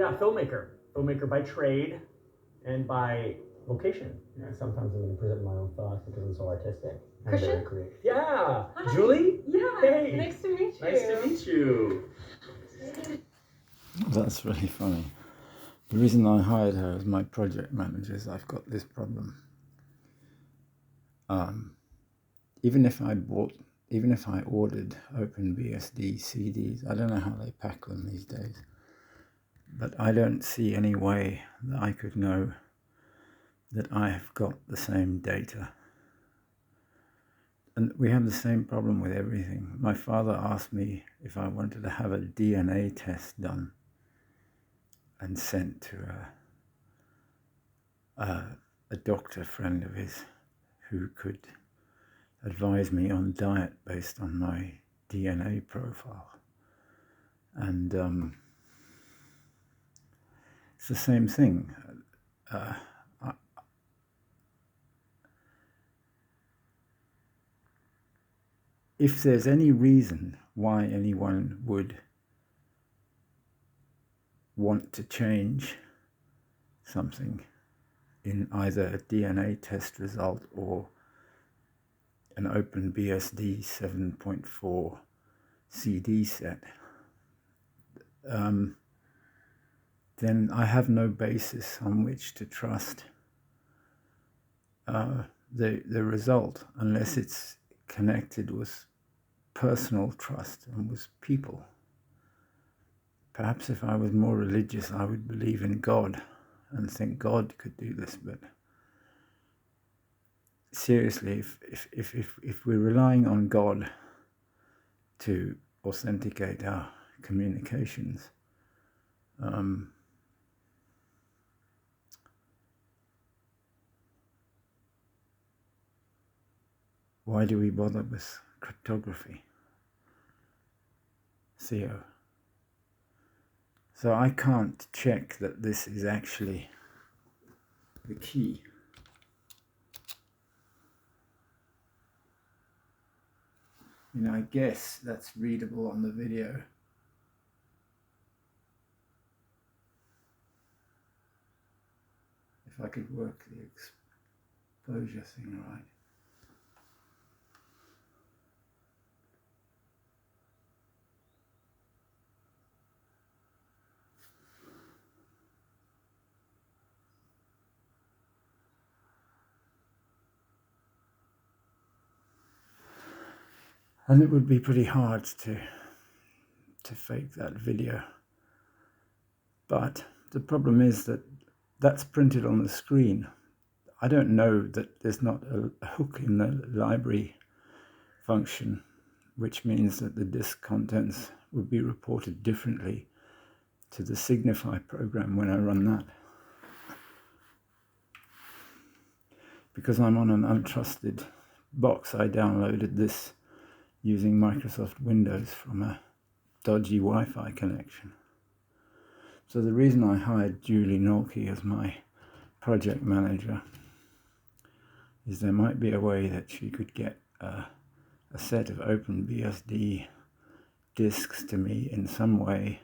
Yeah, filmmaker by trade and by vocation. Yeah, sometimes I'm going to present my own thoughts because I'm so artistic. Christian? Yeah. Hi. Julie? Yeah. Hey. Nice to meet you. Nice to meet you. That's really funny. The reason I hired her as my project manager is I've got this problem. Even if I ordered OpenBSD CDs, I don't know how they pack them these days, but I don't see any way that I could know that I have got the same data. And we have the same problem with everything. My father asked me if I wanted to have a DNA test done and sent to a doctor friend of his who could advise me on diet based on my DNA profile. And it's the same thing. If there's any reason why anyone would want to change something in either a DNA test result or an OpenBSD 7.4 CD set, then I have no basis on which to trust the result unless it's connected with personal trust and with people. Perhaps if I was more religious, I would believe in God and think God could do this, but seriously, if we're relying on God to authenticate our communications, why do we bother with cryptography? Theo. So I can't check that this is actually the key. I guess that's readable on the video. If I could work the exposure thing right. And it would be pretty hard to fake that video. But the problem is that that's printed on the screen. I don't know that there's not a hook in the library function, which means that the disk contents would be reported differently to the Signify program when I run that. Because I'm on an untrusted box, I downloaded this using Microsoft Windows from a dodgy Wi-Fi connection. So the reason I hired Julie Norkey as my project manager is there might be a way that she could get a set of OpenBSD disks to me in some way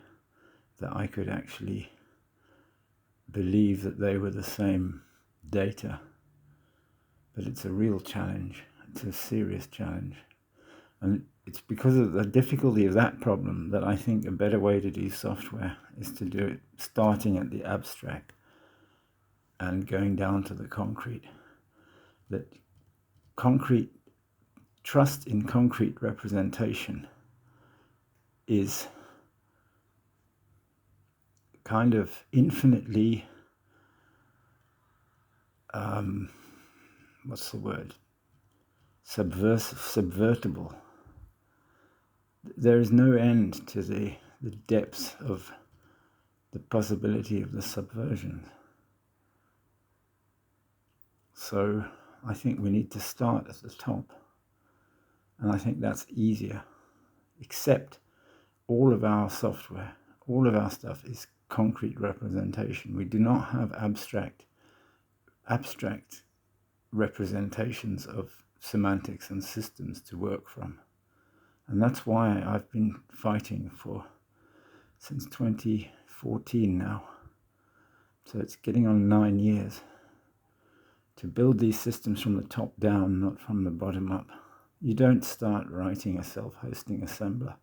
that I could actually believe that they were the same data. But it's a real challenge. It's a serious challenge. And it's because of the difficulty of that problem that I think a better way to do software is to do it starting at the abstract and going down to the concrete. That trust in concrete representation is kind of infinitely, subvertible. There is no end to the depths of the possibility of the subversion. So I think we need to start at the top. And I think that's easier. Except all of our software, all of our stuff is concrete representation. We do not have abstract representations of semantics and systems to work from. And that's why I've been fighting for since 2014 now. So it's getting on 9 years. To build these systems from the top down, not from the bottom up. You don't start writing a self-hosting assembler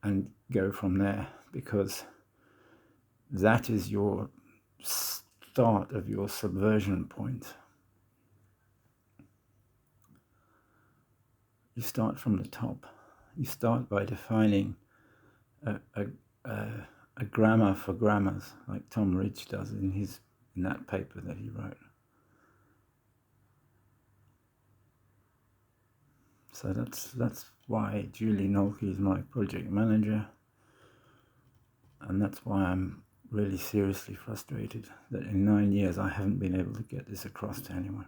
and go from there, because that is your start of your subversion point. You start from the top. You start by defining a grammar for grammars, like Tom Ridge does in that paper that he wrote. So that's why Julie Nolke is my project manager, and that's why I'm really seriously frustrated that in 9 years I haven't been able to get this across to anyone.